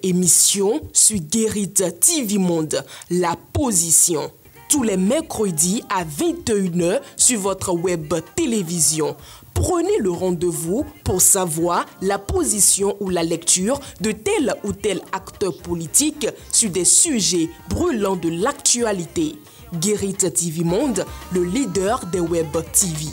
émission sur Guérit TV Monde, La Position. Tous les mercredis à 21h sur votre web télévision. Prenez le rendez-vous pour savoir la position ou la lecture de tel ou tel acteur politique sur des sujets brûlants de l'actualité. Guérit TV Monde, le leader des web TV.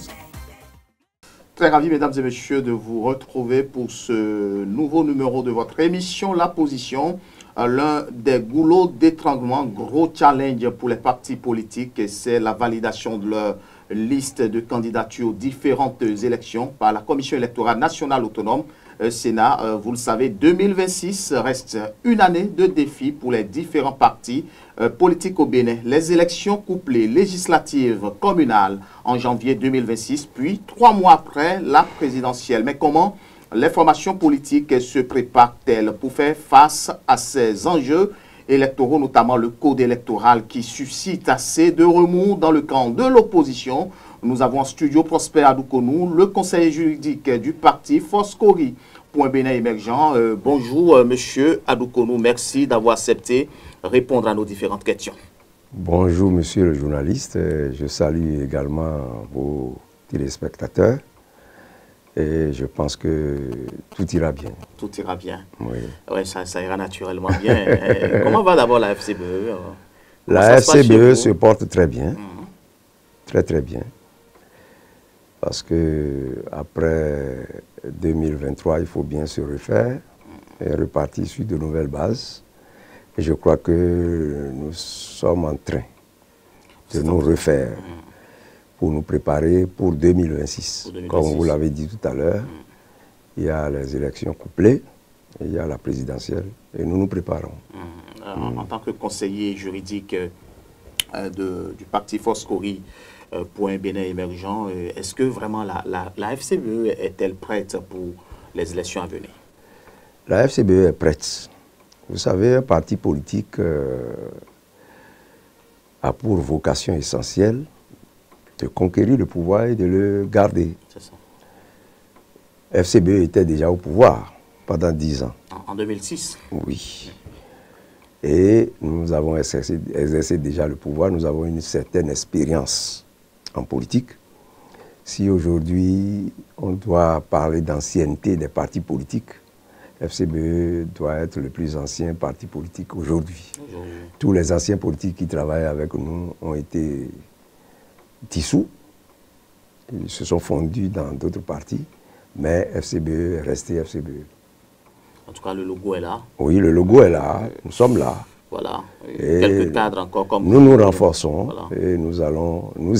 Très ravi, mesdames et messieurs, de vous retrouver pour ce nouveau numéro de votre émission La Position. L'un des goulots d'étranglement, gros challenge pour les partis politiques, c'est la validation de leur liste de candidatures aux différentes élections par la Commission électorale nationale autonome, Sénat. Vous le savez, 2026 reste une année de défi pour les différents partis politiques au Bénin. Les élections couplées législatives communales en janvier 2026, puis 3 mois après la présidentielle. Mais comment les formations politiques se préparent-elles pour faire face à ces enjeux électoraux, notamment le code électoral qui suscite assez de remous dans le camp de l'opposition? Nous avons en studio Prosper Adoukonou, le conseiller juridique du parti Foscori pour un Bénin émergent. Bonjour Monsieur Adoukonou, merci d'avoir accepté répondre à nos différentes questions. Bonjour Monsieur le journaliste, je salue également vos téléspectateurs. Et je pense que tout ira bien. Tout ira bien. Oui. Ouais, ça ira naturellement bien. Comment va d'abord la FCBE? La FCBE se porte très bien. Très très bien. Parce que après 2023, il faut bien se refaire et repartir sur de nouvelles bases. Et je crois que nous sommes en train de nous refaire. Pour nous préparer pour 2026. Comme vous l'avez dit tout à l'heure, il y a les élections couplées, et il y a la présidentielle, et nous nous préparons. En tant que conseiller juridique du parti Foscori pour un Bénin émergent, est-ce que vraiment la FCBE est-elle prête pour les élections à venir? La FCBE est prête. Vous savez, un parti politique a pour vocation essentielle de conquérir le pouvoir et de le garder. C'est ça. FCBE était déjà au pouvoir pendant 10 ans. En 2006? Oui. Et nous avons exercé déjà le pouvoir, nous avons une certaine expérience en politique. Si aujourd'hui on doit parler d'ancienneté des partis politiques, FCBE doit être le plus ancien parti politique aujourd'hui. Tous les anciens politiques qui travaillent avec nous ont été dissous, ils se sont fondus dans d'autres partis, mais FCBE est resté FCBE. En tout cas, le logo est là. Oui, le logo est là, nous sommes là. Voilà, et quelques cadres encore comme nous nous renforçons, voilà. Et nous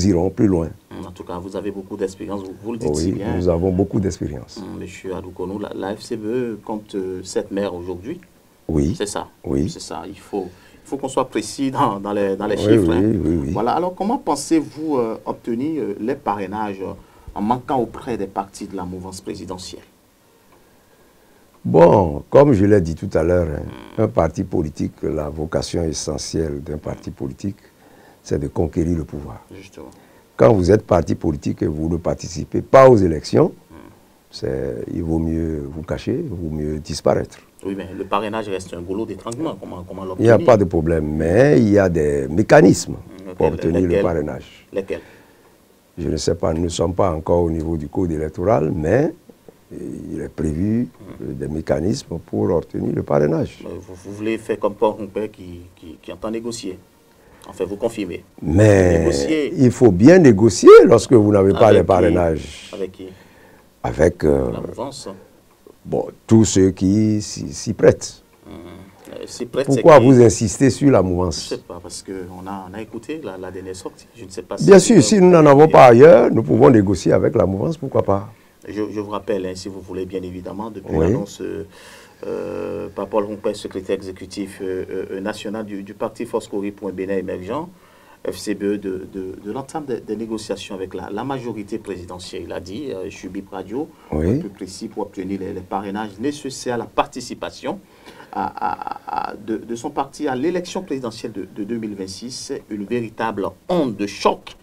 irons plus loin. En tout cas, vous avez beaucoup d'expérience, vous le dites si bien. Nous avons beaucoup d'expérience. Monsieur Adoukonou, la FCBE compte 7 maires aujourd'hui. Oui. C'est ça. Oui. C'est ça, il faut qu'on soit précis dans les chiffres. Oui. Voilà. Alors, comment pensez-vous obtenir les parrainages en manquant auprès des partis de la mouvance présidentielle? Bon, comme je l'ai dit tout à l'heure, un parti politique, la vocation essentielle d'un parti politique, c'est de conquérir le pouvoir. Justement. Quand vous êtes parti politique et vous ne participez pas aux élections, il vaut mieux vous cacher, il vaut mieux disparaître. Oui, mais le parrainage reste un goulot d'étranglement. Comment l'obtenir? Il n'y a pas de problème, mais il y a des mécanismes pour obtenir le parrainage. Lesquels? Je ne sais pas, nous ne sommes pas encore au niveau du code électoral, mais il est prévu des mécanismes pour obtenir le parrainage. Vous voulez faire comme Paul Humpé qui entend négocier? Enfin, vous confirmez. Mais il faut bien négocier lorsque vous n'avez pas les parrainages. Avec qui? Avec la mouvance. Bon, tous ceux qui s'y prêtent. Pourquoi vous insistez sur la mouvance? Je ne sais pas, parce qu'on a écouté la dernière sortie. Je ne sais pas bien sûr, si nous n'en avons pas ailleurs, nous pouvons négocier avec la mouvance, pourquoi pas? Je vous rappelle, si vous voulez, bien évidemment, depuis l'annonce par Paul Humpé, secrétaire exécutif national du parti Foscori pour un Bénin émergent, FCBE, de l'entame des négociations avec la majorité présidentielle. Il a dit, je suis Bip Radio, un peu précis, pour obtenir les parrainages nécessaires à la participation de son parti à l'élection présidentielle de 2026, une véritable onde de choc,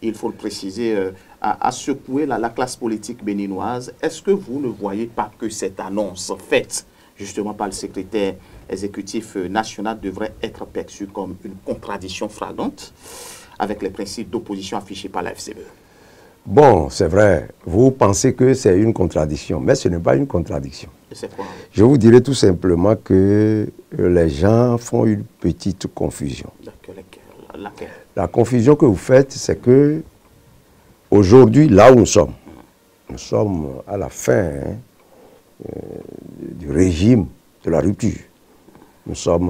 il faut le préciser, a secoué la classe politique béninoise. Est-ce que vous ne voyez pas que cette annonce faite justement par le secrétaire exécutif national devrait être perçu comme une contradiction flagrante avec les principes d'opposition affichés par la FCBE. Bon, c'est vrai, vous pensez que c'est une contradiction, mais ce n'est pas une contradiction. C'est quoi? Je vous dirais tout simplement que les gens font une petite confusion. Laquelle? La confusion que vous faites, c'est que aujourd'hui, là où nous sommes à la fin du régime de la rupture. Nous sommes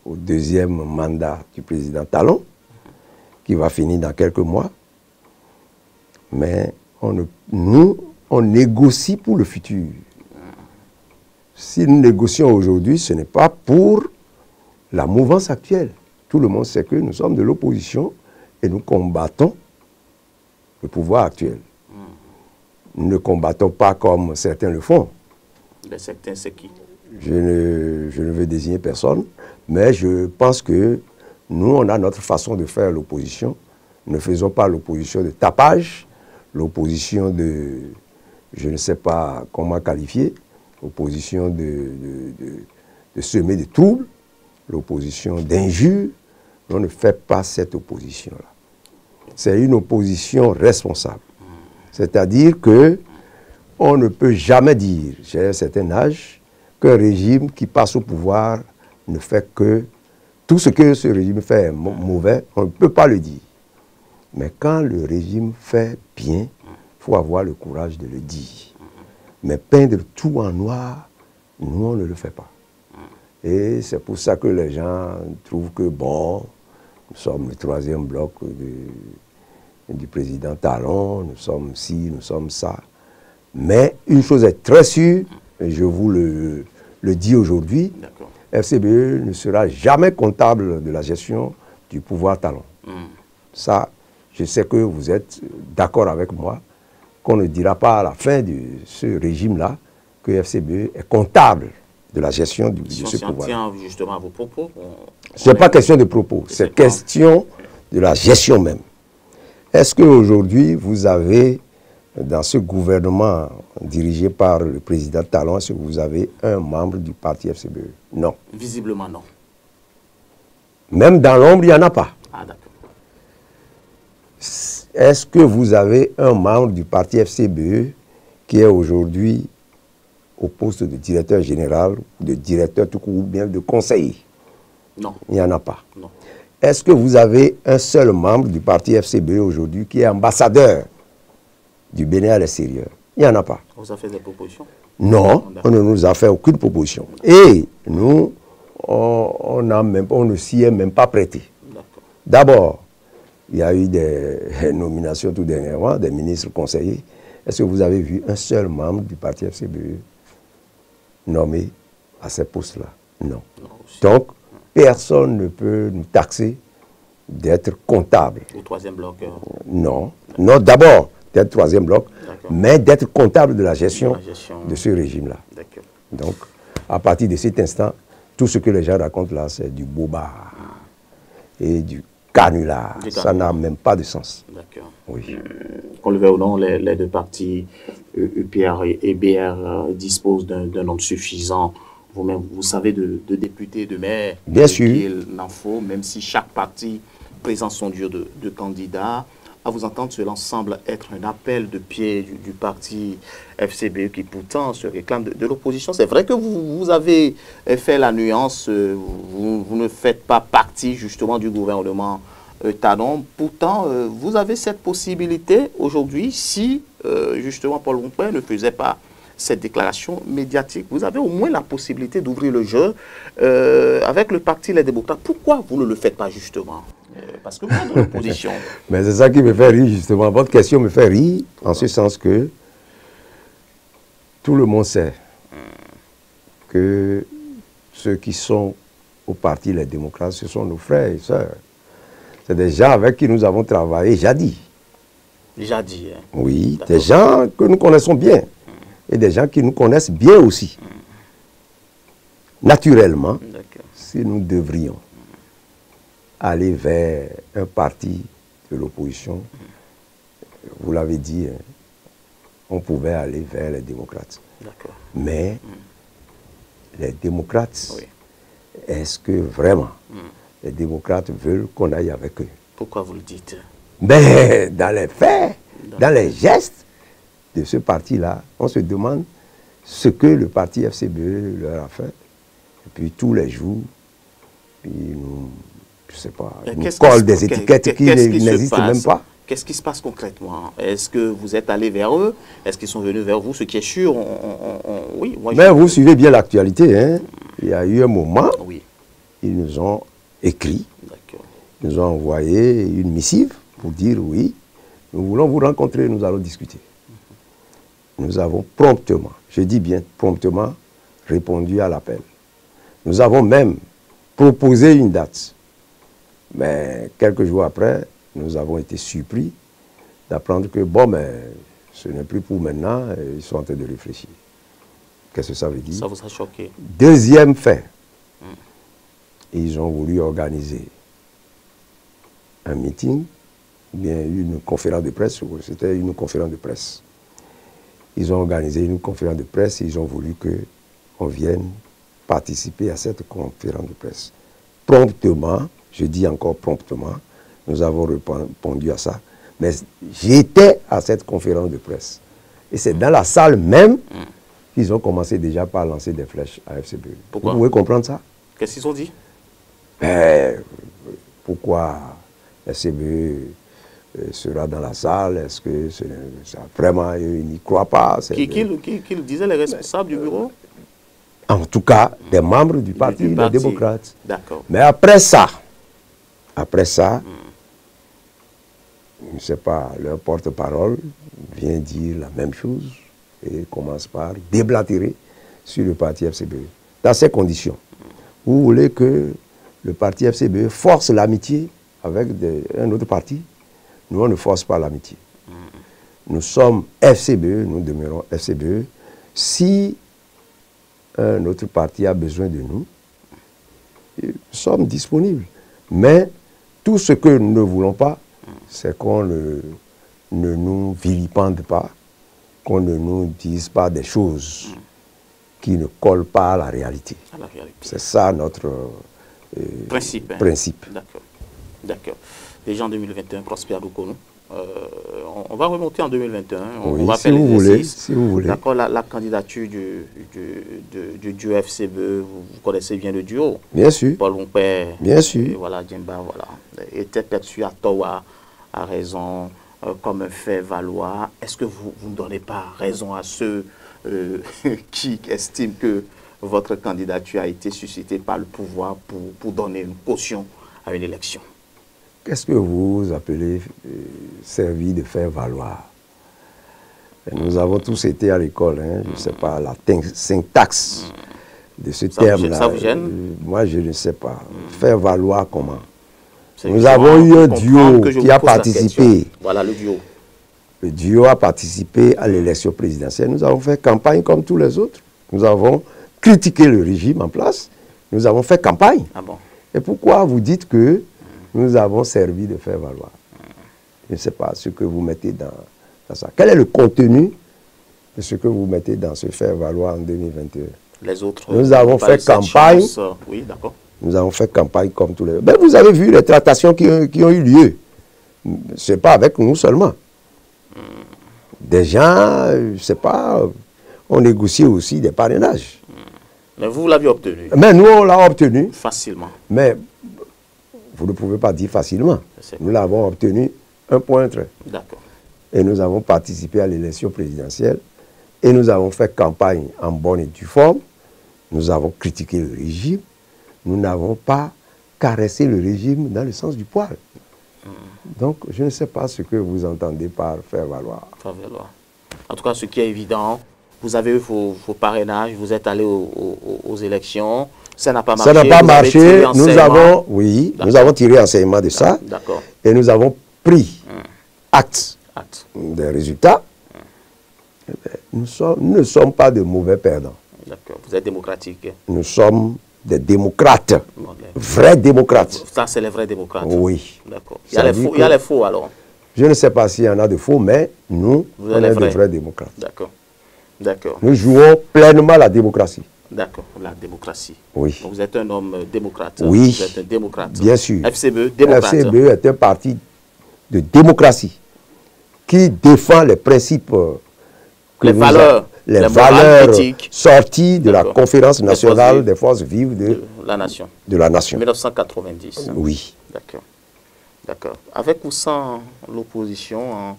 au deuxième mandat du président Talon, qui va finir dans quelques mois. Mais nous, on négocie pour le futur. Si nous négocions aujourd'hui, ce n'est pas pour la mouvance actuelle. Tout le monde sait que nous sommes de l'opposition et nous combattons le pouvoir actuel. Nous ne combattons pas comme certains le font. Les certains, c'est qui? Je ne veux désigner personne, mais je pense que nous, on a notre façon de faire l'opposition. Nous ne faisons pas l'opposition de tapage, l'opposition de, je ne sais pas comment qualifier, l'opposition de semer des troubles, l'opposition d'injures. On ne fait pas cette opposition-là. C'est une opposition responsable. C'est-à-dire que on ne peut jamais dire, j'ai un certain âge, qu'un régime qui passe au pouvoir ne fait que tout ce que ce régime fait est mauvais, on ne peut pas le dire. Mais quand le régime fait bien, il faut avoir le courage de le dire. Mais peindre tout en noir, nous, on ne le fait pas. Et c'est pour ça que les gens trouvent que, bon, nous sommes le troisième bloc du président Talon, nous sommes ci, nous sommes ça. Mais une chose est très sûre, et je vous le dis aujourd'hui, FCBE ne sera jamais comptable de la gestion du pouvoir Talon. Ça, je sais que vous êtes d'accord avec moi, qu'on ne dira pas à la fin de ce régime-là que FCBE est comptable de la gestion de ce pouvoir. Tient justement à vos propos. Ce n'est pas question de propos, c'est question de la gestion même. Est-ce qu'aujourd'hui, vous avez, dans ce gouvernement dirigé par le président Talon, est-ce que vous avez un membre du parti FCBE? Non. Visiblement, non. Même dans l'ombre, il n'y en a pas. Ah, d'accord. Est-ce que vous avez un membre du parti FCBE qui est aujourd'hui au poste de directeur général, de directeur tout court, ou bien de conseiller? Non. Il n'y en a pas. Non. Est-ce que vous avez un seul membre du parti FCBE aujourd'hui qui est ambassadeur du Bénin à l'extérieur? Il n'y en a pas. On vous a fait des propositions? Non, on ne nous a fait aucune proposition. Et nous, on ne s'y est même pas prêté. D'abord, il y a eu des nominations tout dernièrement, des ministres conseillers. Est-ce que vous avez vu un seul membre du parti FCBE nommé à ces postes-là? Non. Donc, personne ne peut nous taxer d'être comptable. Au troisième bloc? Non. Non, d'abord, d'être troisième bloc, mais d'être comptable de la gestion de ce régime-là. Donc, à partir de cet instant, tout ce que les gens racontent là, c'est du boba et du canular. Ça n'a même pas de sens. D'accord. Oui. Qu'on le veuille ou non, les deux partis, UPR et BR, disposent d'un nombre suffisant. Vous-même, vous savez, de députés, de maires. Bien sûr. Il en faut, même si chaque parti présente son duo de candidats. À vous entendre, cela semble être un appel de pied du parti FCBE qui pourtant se réclame de l'opposition. C'est vrai que vous avez fait la nuance, vous ne faites pas partie justement du gouvernement Talon. Pourtant, vous avez cette possibilité aujourd'hui si justement Paul Rompin ne faisait pas cette déclaration médiatique. Vous avez au moins la possibilité d'ouvrir le jeu avec le parti Les Démocrates. Pourquoi vous ne le faites pas justement? Parce que vous êtes dans l'opposition. Mais c'est ça qui me fait rire justement. Votre question me fait rire en ce sens que tout le monde sait que ceux qui sont au parti Les Démocrates, ce sont nos frères et sœurs. C'est des gens avec qui nous avons travaillé jadis. Jadis, hein? Oui, des gens que nous connaissons bien. Et des gens qui nous connaissent bien aussi. Naturellement, si nous devrions aller vers un parti de l'opposition, vous l'avez dit, hein, on pouvait aller vers les démocrates. Mais les démocrates est-ce que vraiment les démocrates veulent qu'on aille avec eux? Pourquoi vous le dites? Mais dans les faits, dans les gestes de ce parti-là, on se demande ce que le parti FCBE leur a fait. Et puis tous les jours, ils nous, je sais pas, ils nous collent des étiquettes qui n'existent même pas. Qu'est-ce qui se passe concrètement? Est-ce que vous êtes allé vers eux? Est-ce qu'ils sont venus vers vous? Ce qui est sûr, oui. Moi, mais vous suivez bien l'actualité, hein? Il y a eu un moment, oui. Ils nous ont écrit, ils nous ont envoyé une missive pour dire oui, nous voulons vous rencontrer, nous allons discuter. Nous avons promptement, je dis bien promptement, répondu à l'appel. Nous avons même proposé une date. Mais quelques jours après, nous avons été surpris d'apprendre que, bon, mais ce n'est plus pour maintenant, ils sont en train de réfléchir. Qu'est-ce que ça veut dire? Ça vous a choqué? Deuxième fait, ils ont voulu organiser un meeting, bien une conférence de presse, c'était une conférence de presse. Ils ont organisé une conférence de presse et ils ont voulu qu'on vienne participer à cette conférence de presse. Promptement, je dis encore promptement, nous avons répondu à ça. Mais j'étais à cette conférence de presse. Et c'est dans la salle même qu'ils ont commencé déjà par lancer des flèches à FCBE. Pourquoi? Vous pouvez comprendre ça? Qu'est-ce qu'ils ont dit? Pourquoi FCBE sera dans la salle? Est-ce que ça, vraiment, ils n'y croient pas? Qui le disaient, les responsables du bureau? En tout cas, des membres du parti, des démocrates. D'accord. Mais après ça, je ne sais pas, leur porte-parole vient dire la même chose et commence par déblatérer sur le parti FCBE. Dans ces conditions, vous voulez que le parti FCBE force l'amitié avec un autre parti? Nous, on ne force pas l'amitié. Nous sommes FCBE, nous demeurons FCBE. Si un autre parti a besoin de nous, nous sommes disponibles. Mais tout ce que nous ne voulons pas, c'est qu'on ne nous vilipende pas, qu'on ne nous dise pas des choses qui ne collent pas à la réalité. C'est ça notre principe. D'accord. D'accord. Déjà en 2021, Prosper Lukonou. On va remonter en 2021. Oui, on va si vous voulez. Si vous voulez. D'accord, la candidature du duo FCBE, vous connaissez bien le duo. Bien sûr. Paul Mompé. Bien sûr. Et voilà, Djemba, voilà. Était perçu à Towa, à raison, comme un fait valoir. Est-ce que vous ne donnez pas raison à ceux qui estiment que votre candidature a été suscitée par le pouvoir pour donner une caution à une élection? Qu'est-ce que vous appelez servi de faire valoir? Et nous avons tous été à l'école, hein, je ne sais pas, la syntaxe de ce terme-là. Ça vous gêne? Moi, je ne sais pas. Faire valoir comment? Nous avons eu un duo qui a participé. Voilà le duo. Le duo a participé à l'élection présidentielle. Nous avons fait campagne comme tous les autres. Nous avons critiqué le régime en place. Nous avons fait campagne. Ah bon? Et pourquoi vous dites que nous avons servi de faire valoir? Je ne sais pas ce que vous mettez dans ça. Quel est le contenu de ce que vous mettez dans ce faire valoir en 2021? Les autres. Nous avons fait campagne. Oui, d'accord. Nous avons fait campagne comme tous les autres. Ben, vous avez vu les tractations qui ont eu lieu. Ce n'est pas avec nous seulement. Des gens, je ne sais pas, ont négocié aussi des parrainages. Mais vous l'avez obtenu? Mais nous, on l'a obtenu. Facilement. Mais vous ne pouvez pas dire facilement. Nous l'avons obtenu un point trait. D'accord. Et nous avons participé à l'élection présidentielle. Et nous avons fait campagne en bonne et due forme. Nous avons critiqué le régime. Nous n'avons pas caressé le régime dans le sens du poil. Donc, je ne sais pas ce que vous entendez par faire valoir. Faire valoir. En tout cas, ce qui est évident, vous avez eu vos parrainages, vous êtes allé aux élections, ça n'a pas marché. Ça n'a pas marché, nous avons tiré enseignement de ça. D'accord. Et nous avons pris acte des résultats. Nous ne sommes pas de mauvais perdants. D'accord. Vous êtes démocratique. Nous sommes des démocrates, vrais démocrates. Ça, c'est les vrais démocrates. Oui. D'accord. Il y a les faux alors. Je ne sais pas s'il y en a de faux, mais nous, on est de vrais démocrates. D'accord. D'accord. Nous jouons pleinement la démocratie. D'accord, la démocratie. Oui. Donc vous êtes un homme démocrate. Oui. Vous êtes un démocrate. Bien sûr. FCBE, démocrate. FCBE est un parti de démocratie qui défend les principes, les valeurs sorties de la conférence nationale des forces vives de la nation. De la nation. 1990. Oui. D'accord. D'accord. Avec ou sans l'opposition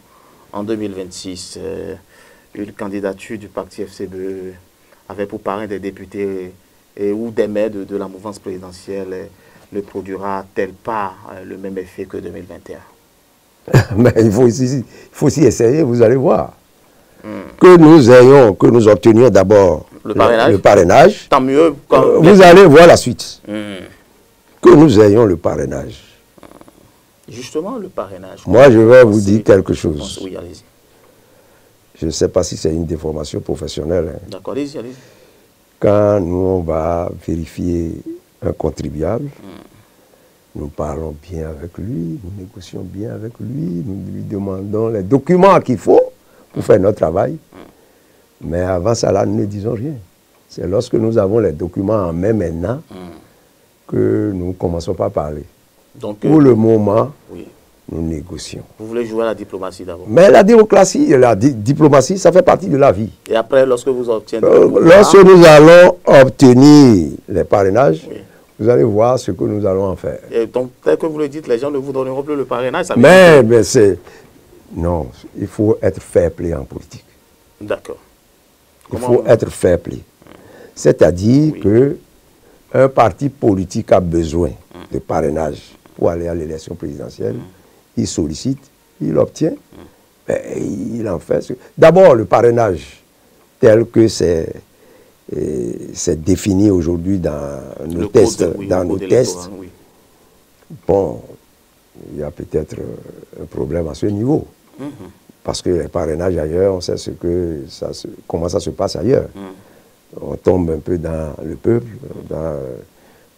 en 2026, une candidature du parti FCBE avait pour parrain des députés ou des maires de la mouvance présidentielle ne produira-t-elle pas le même effet que 2021? Mais il faut aussi essayer, vous allez voir. Que nous obtenions d'abord le parrainage. Tant mieux. Vous allez voir la suite. Que nous ayons le parrainage. Justement, le parrainage. Moi, je vais vous dire quelque chose. Oui, allez-y. Je ne sais pas si c'est une déformation professionnelle. Hein. D'accord, allez-y, allez-y. Quand nous, on va vérifier un contribuable, nous parlons bien avec lui, nous négocions bien avec lui, nous lui demandons les documents qu'il faut pour faire notre travail. Mais avant ça, là, nous ne disons rien. C'est lorsque nous avons les documents en main maintenant que nous commençons par parler. Donc, pour le moment, nous négocions. Vous voulez jouer à la diplomatie d'abord? Mais la diplomatie, ça fait partie de la vie. Et après, lorsque vous obtenez... lorsque nous allons obtenir les parrainages, vous allez voir ce que nous allons en faire. Et donc, tel que vous le dites, les gens ne vous donneront plus le parrainage. Ça mais c'est... Non, il faut être fair play en politique. D'accord. Il faut être fair play. C'est-à-dire que un parti politique a besoin de parrainage pour aller à l'élection présidentielle. Il sollicite, il obtient, il en fait. D'abord, le parrainage tel que c'est défini aujourd'hui dans nos tests. Bon, il y a peut-être un problème à ce niveau. Parce que les parrainages ailleurs, on sait comment ça se passe ailleurs. On tombe un peu dans le peuple, dans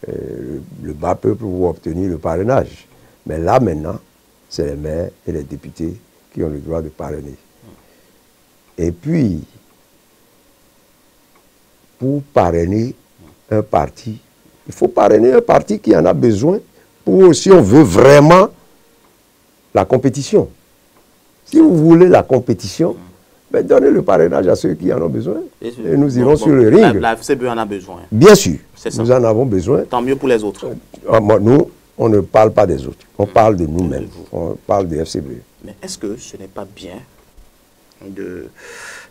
le bas peuple pour obtenir le parrainage. Mais là, maintenant, c'est les maires et les députés qui ont le droit de parrainer. Et puis, pour parrainer un parti, il faut parrainer un parti qui en a besoin pour, si on veut vraiment la compétition. Si vous voulez la compétition, ben donnez le parrainage à ceux qui en ont besoin. Et nous irons sur le ring. La FCBE en a besoin. Bien sûr, nous en avons besoin. Tant mieux pour les autres. Nous, on ne parle pas des autres. On parle de nous-mêmes. On parle de FCBE. Mais est-ce que ce n'est pas bien de...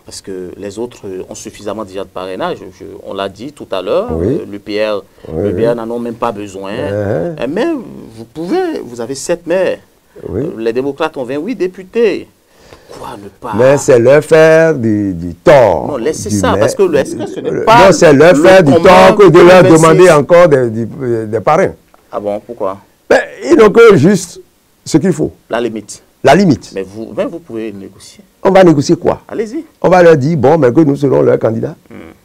Parce que les autres ont suffisamment déjà de parrainage. On l'a dit tout à l'heure. L'UPR n'en ont même pas besoin. Mais vous avez 7 maires. Les démocrates ont 28 députés. Pourquoi ne pas... Mais c'est leur faire du tort. Non, laissez ça, parce que ce n'est pas... Non, c'est leur faire du tort que de leur demander encore des parrains. Ah bon, pourquoi? Ben, ils n'ont que juste ce qu'il faut. La limite. La limite. Mais vous pouvez négocier. On va négocier quoi? Allez-y. On va leur dire, bon, mais que nous serons leurs candidats.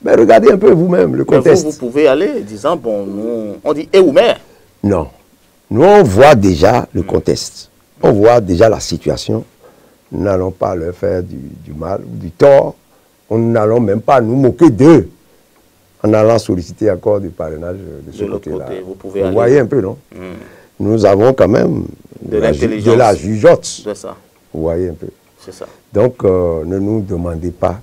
Mais regardez un peu vous-même le contexte. Vous pouvez aller disant, bon, nous, on dit, ou mais. Non. Nous, on voit déjà le contexte. On voit déjà la situation. Nous n'allons pas leur faire du mal ou du tort. Nous n'allons même pas nous moquer d'eux en allant solliciter encore du parrainage de ce côté-là. Vous voyez un peu, non? Nous avons quand même de la jugeote. C'est ça. Vous voyez un peu. C'est ça. Donc, ne nous demandez pas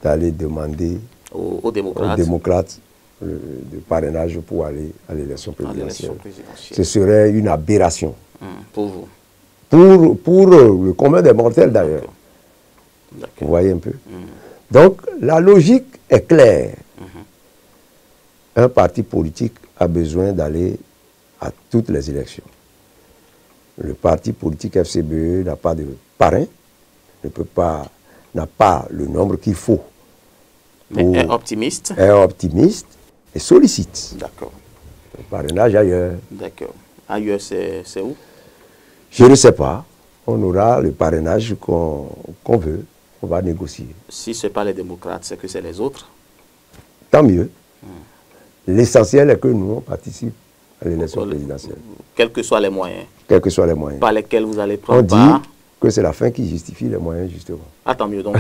d'aller demander aux démocrates de parrainage pour aller à l'élection présidentielle. Ce serait une aberration. Pour vous? Pour le commun des mortels d'ailleurs. Vous voyez un peu. Donc, la logique est claire. Un parti politique a besoin d'aller à toutes les élections. Le parti politique FCBE n'a pas de parrain, n'a pas le nombre qu'il faut. Mais est optimiste. Est optimiste et sollicite. D'accord. Le parrainage ailleurs. D'accord. Ailleurs, c'est où? Je ne sais pas. On aura le parrainage qu'on veut. On va négocier. Si ce n'est pas les démocrates, c'est que c'est les autres? Tant mieux. L'essentiel est que nous, on participe à l'élection présidentielle. Quels que soient les moyens. Quels que soient les moyens. Par lesquels vous allez prendre part. On dit que c'est la fin qui justifie les moyens, justement. Ah, tant mieux. Donc,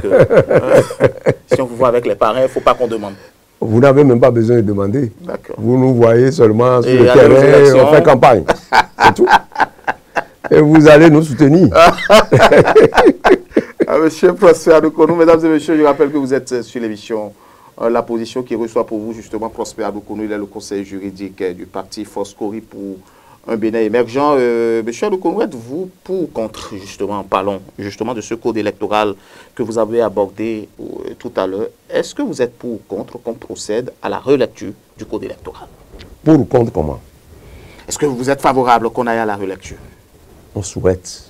si on vous voit avec les parrains, il ne faut pas qu'on demande. Vous n'avez même pas besoin de demander. Vous nous voyez seulement sur le terrain, on fait campagne. C'est tout. Et vous allez nous soutenir. Monsieur Prosper Adokonu, mesdames et messieurs, je rappelle que vous êtes sur l'émission La Position qui reçoit pour vous justement Prosper Adokonu. Il est le conseiller juridique du parti Force Cori pour un Bénin émergent. Monsieur Adokonu, êtes-vous pour ou contre, justement, en parlant justement de ce code électoral que vous avez abordé tout à l'heure? Est-ce que vous êtes pour ou contre qu'on procède à la relecture du code électoral? Pour ou contre comment? Est-ce que vous êtes favorable qu'on aille à la relecture? On souhaite.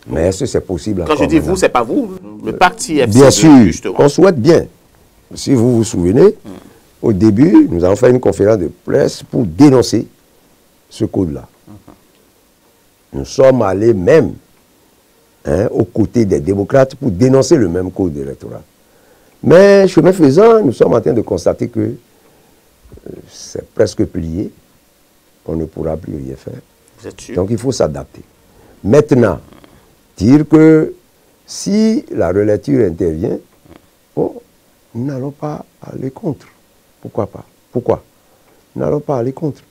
Mais est-ce que c'est possible? Quand je dis vous, c'est pas vous, le parti FCE. Bien sûr, justement. on souhaite bien. Si vous vous souvenez, au début, nous avons fait une conférence de presse pour dénoncer ce code-là. Nous sommes allés même aux côtés des démocrates pour dénoncer le même code électoral. Mais chemin faisant, nous sommes en train de constater que c'est presque plié. On ne pourra plus rien faire. Vous êtes sûr? Donc il faut s'adapter. Maintenant, dire que si la relecture intervient, bon, nous n'allons pas aller contre. Pourquoi pas? Pourquoi? Nous n'allons pas aller contre.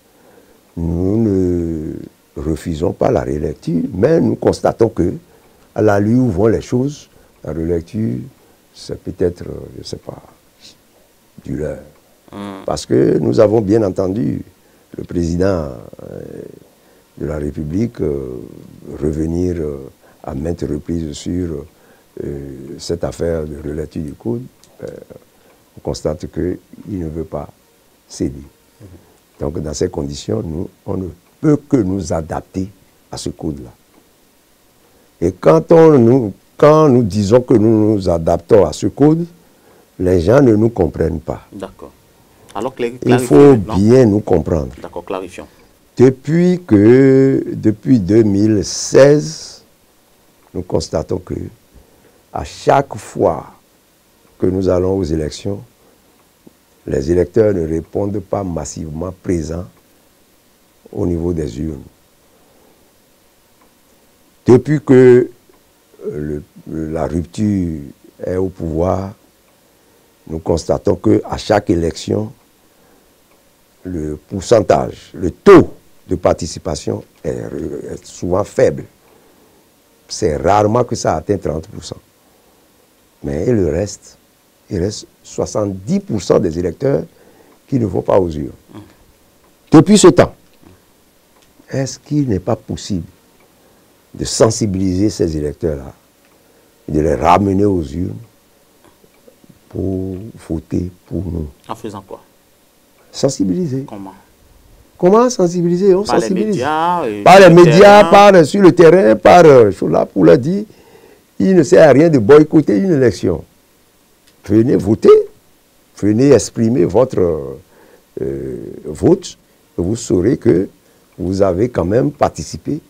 Nous ne refusons pas la relecture, mais nous constatons que, à la lui où vont les choses, la relecture, c'est peut-être, je ne sais pas, du leurre. Parce que nous avons bien entendu le président de la République revenir à maintes reprises sur cette affaire de relecture du code. On constate qu'il ne veut pas céder. Donc dans ces conditions, nous, on ne peut que nous adapter à ce code-là. Et quand nous disons que nous nous adaptons à ce code, les gens ne nous comprennent pas. D'accord. Alors il faut bien nous comprendre. D'accord, clarifions. Depuis 2016, nous constatons que à chaque fois que nous allons aux élections, les électeurs ne répondent pas massivement présents au niveau des urnes. Depuis que la rupture est au pouvoir, nous constatons qu'à chaque élection, le pourcentage, le taux de participation est souvent faible. C'est rarement que ça atteint 30%. Mais le reste, il reste 70% des électeurs qui ne vont pas aux urnes. Depuis ce temps, est-ce qu'il n'est pas possible de sensibiliser ces électeurs-là, de les ramener aux urnes pour voter pour nous? En faisant quoi? Sensibiliser. Comment? Comment sensibiliser? On par sensibilise. Les médias, par les médias, par sur le terrain, par là pour leur dire, il ne sert à rien de boycotter une élection. Venez voter, venez exprimer votre vote, et vous saurez que vous avez quand même participé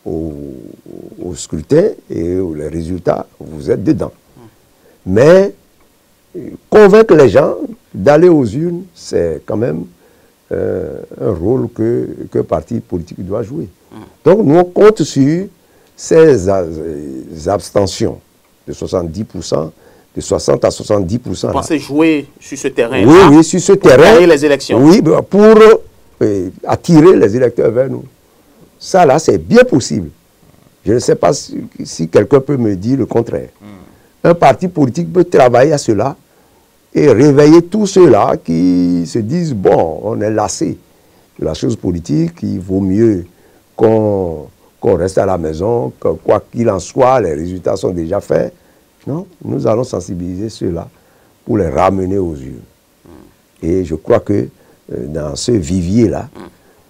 au scrutin et les résultats, vous êtes dedans. Mais convaincre les gens d'aller aux urnes, c'est quand même un rôle que parti politique doit jouer. Donc nous on compte sur ces abstentions de 70%, de 60 à 70%. Vous pensez jouer sur ce terrain? Oui, oui, sur ce terrain. Pour gagner les élections? Oui, pour attirer les électeurs vers nous. Ça là, c'est bien possible. Je ne sais pas si quelqu'un peut me dire le contraire. Un parti politique peut travailler à cela et réveiller tous ceux-là qui se disent, bon, on est lassé de la chose politique, il vaut mieux qu'on reste à la maison, que quoi qu'il en soit, les résultats sont déjà faits. Non, nous allons sensibiliser ceux-là pour les ramener aux urnes. Et je crois que dans ce vivier-là,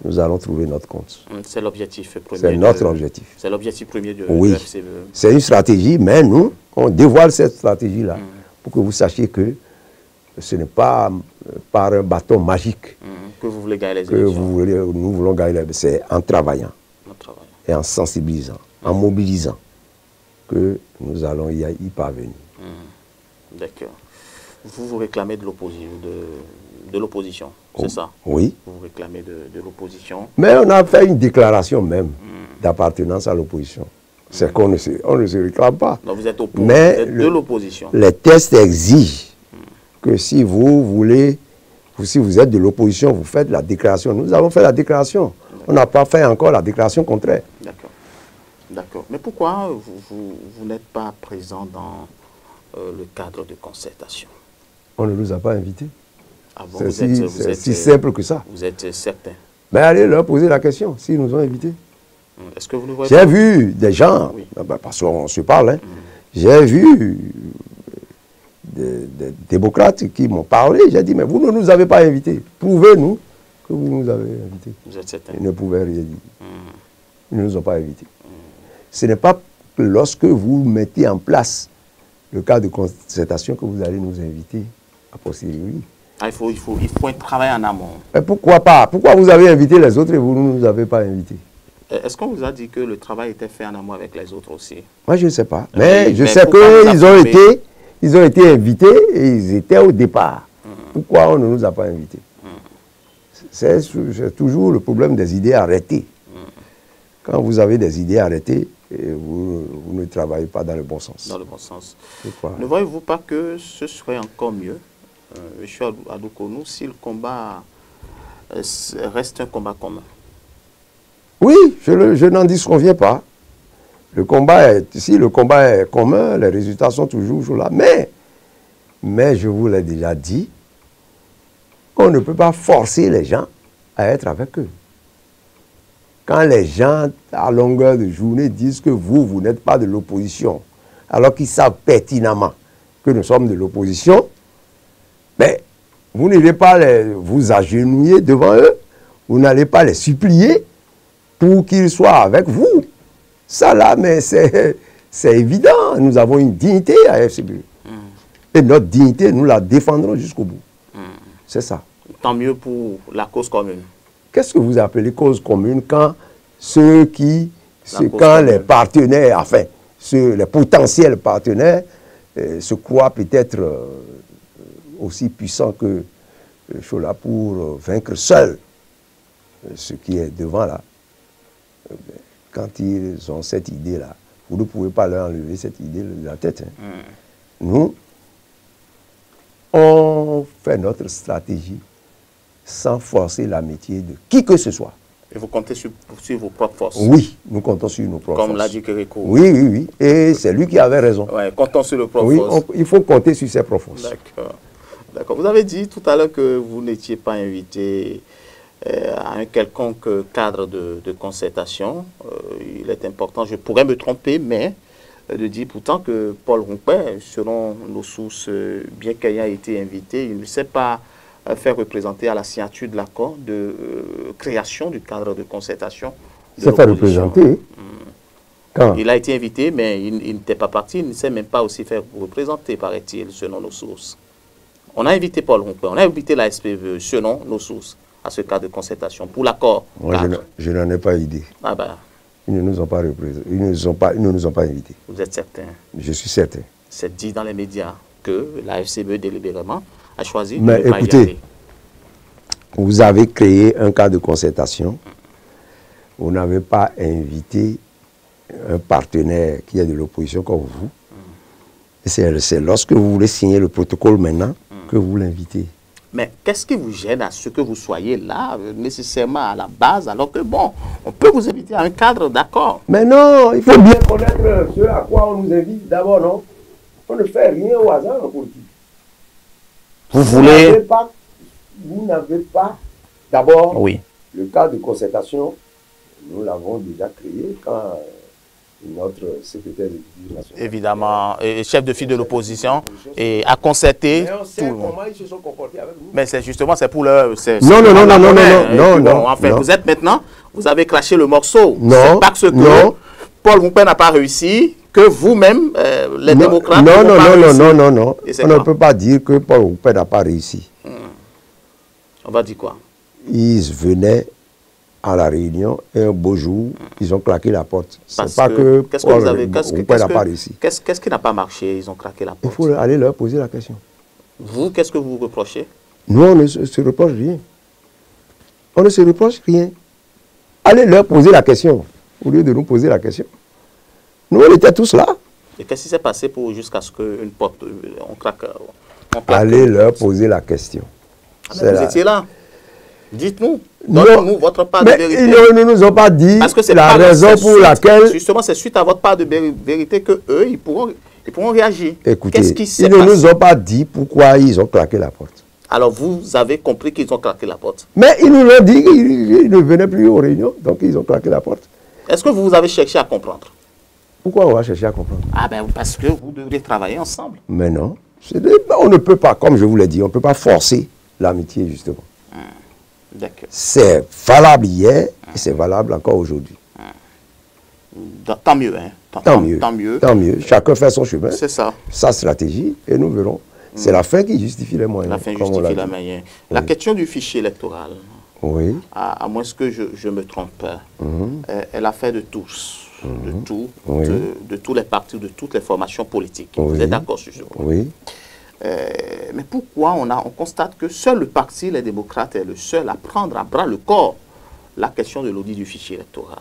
nous allons trouver notre compte. C'est l'objectif premier. C'est notre objectif. C'est l'objectif premier de FCE. C'est une stratégie, mais nous, on dévoile cette stratégie-là pour que vous sachiez que ce n'est pas par un bâton magique que vous voulez gagner les élections. Nous voulons gagner. C'est en travaillant et en sensibilisant, en mobilisant que nous allons y parvenir. D'accord. Vous vous réclamez de l'opposition, c'est ça? Oui. Vous vous réclamez de l'opposition. Mais on a fait une déclaration même d'appartenance à l'opposition. C'est qu'on on ne se réclame pas. Donc vous êtes, mais vous êtes de l'opposition. Les tests exigent que si vous voulez, si vous êtes de l'opposition, vous faites la déclaration. Nous avons fait la déclaration. On n'a pas fait encore la déclaration contraire. D'accord. D'accord. Mais pourquoi vous n'êtes pas présent dans le cadre de concertation? On ne nous a pas invités. Ah bon, c'est si simple que ça. Vous êtes certain? Mais allez leur poser la question, s'ils nous ont invités. Est-ce que vous ne voyez J'ai vu des gens, oui. parce qu'on se parle, hein, j'ai vu des démocrates qui m'ont parlé. J'ai dit, mais vous ne nous avez pas invités. Prouvez-nous que vous nous avez invités. Vous êtes certain? Ils ne pouvaient rien dire. Ils ne nous ont pas invités. Ce n'est pas que lorsque vous mettez en place le cas de concertation que vous allez nous inviter a posteriori. Ah, il faut un travail en amont. Mais pourquoi pas? Pourquoi vous avez invité les autres et vous ne nous avez pas invités? Est-ce qu'on vous a dit que le travail était fait en amont avec les autres aussi? Moi, je ne sais pas. Mais je mais sais qu'ils ont été invités et ils étaient au départ. Pourquoi on ne nous a pas invités? C'est toujours le problème des idées arrêtées. Quand vous avez des idées arrêtées, vous ne travaillez pas dans le bon sens. Dans le bon sens. Ne voyez-vous pas que ce serait encore mieux, M. Adoukonou, si le combat reste un combat commun? Oui, je n'en disconviens pas. Si le combat est commun, les résultats sont toujours là. Mais je vous l'ai déjà dit, on ne peut pas forcer les gens à être avec eux. Quand les gens, à longueur de journée, disent que vous n'êtes pas de l'opposition, alors qu'ils savent pertinemment que nous sommes de l'opposition, ben, vous n'allez pas vous agenouiller devant eux, vous n'allez pas les supplier pour qu'ils soient avec vous. Ça là, mais c'est évident. Nous avons une dignité à FCBE. Et notre dignité, nous la défendrons jusqu'au bout. C'est ça. Tant mieux pour la cause commune. Qu'est-ce que vous appelez cause commune quand les partenaires, enfin, les potentiels partenaires se croient peut-être aussi puissants que Chola pour vaincre seul ce qui est devant là? Quand ils ont cette idée-là, vous ne pouvez pas leur enlever cette idée de la tête. Hein. Nous, on fait notre stratégie sans forcer l'amitié de qui que ce soit. Et vous comptez sur vos propres forces? Oui, nous comptons sur nos propres forces. Comme l'a dit Kérékou. Oui, oui, oui. Et c'est lui qui avait raison. Ouais, comptons sur nos propres forces. Oui, il faut compter sur ses propres forces. D'accord. D'accord. Vous avez dit tout à l'heure que vous n'étiez pas invité à un quelconque cadre de concertation. Il est important, je pourrais me tromper, mais de dire pourtant que Paul Rompin, selon nos sources, bien qu'ayant été invité, il ne s'est pas fait représenter à la signature de l'accord de création du cadre de concertation. Il s'est fait représenter. Quand? Il a été invité, mais il n'était pas parti, il ne s'est même pas aussi fait représenter, paraît-il, selon nos sources. On a invité Paul Rompin, on a invité la SPVE, selon nos sources, à ce cadre de concertation, pour l'accord. Moi, je n'en ai pas idée. Ah ben. Ils ne nous ont pas représentés, ils ne nous ont pas invités. Vous êtes certain? Je suis certain. C'est dit dans les médias que la FCBE délibérément a choisi mais de ne pas y aller. Vous avez créé un cadre de concertation, vous n'avez pas invité un partenaire qui est de l'opposition comme vous. Et c'est lorsque vous voulez signer le protocole maintenant que vous l'invitez. Mais qu'est-ce qui vous gêne à ce que vous soyez là, nécessairement à la base, alors que bon, on peut vous inviter à un cadre d'accord? Mais non, il faut bien connaître ce à quoi on nous invite d'abord, non? On ne fait rien au hasard en politique. Vous n'avez pas d'abord le cadre de concertation. Nous l'avons déjà créé quand notre secrétaire de national. Évidemment, chef de file de l'opposition, a concerté. Mais on sait comment ils se sont comportés avec nous. Mais c'est justement, c'est pour leur... Non. Enfin, vous êtes maintenant, vous avez craché le morceau. Non. C'est parce que Paul Rompin n'a pas réussi, que vous-même, les démocrates, non. On ne peut pas dire que Paul Rompin n'a pas réussi. On va dire quoi? Ils venaient à la réunion et un beau jour, ils ont claqué la porte. C'est pas que Paul Rompin n'a pas réussi. Qu'est-ce qui n'a pas marché? Ils ont claqué la porte. Il faut aller leur poser la question. Vous, qu'est-ce que vous reprochez? Nous, on ne se reproche rien. On ne se reproche rien. Allez leur poser la question, au lieu de nous poser la question. Nous, on était tous là. Et qu'est-ce qui s'est passé jusqu'à ce qu'une porte, on claque? allez leur poser la question. Vous étiez là. Dites-nous. Donnez-nous votre part de vérité. Ils ne nous ont pas dit parce que c'est la raison pour laquelle... Justement, c'est suite à votre part de vérité qu'eux, ils pourront réagir. Écoutez, qu'est-ce qui s'est ils ne passé? nous ont pas dit pourquoi ils ont claqué la porte. Alors, vous avez compris qu'ils ont claqué la porte. Mais ils nous ont dit qu'ils ne venaient plus aux réunions, donc ils ont claqué la porte. Est-ce que vous avez cherché à comprendre? Pourquoi on va chercher à comprendre? Ah ben, parce que vous devriez travailler ensemble. Mais non. On ne peut pas, comme je vous l'ai dit, on ne peut pas forcer l'amitié, justement. D'accord. C'est valable hier et c'est valable encore aujourd'hui. Tant mieux, hein. Tant mieux. Tant mieux. Chacun fait son chemin. C'est ça. Sa stratégie et nous verrons. C'est la fin qui justifie les moyens. La fin justifie les moyens. La question du fichier électoral, oui. À moins que je me trompe, elle a fait de tous. De tout, oui. de tous les partis, de toutes les formations politiques. Oui. Vous êtes d'accord sur ce point? Oui. Mais pourquoi on constate que seul le parti, les démocrates, est le seul à prendre à bras le corps la question de l'audit du fichier électoral?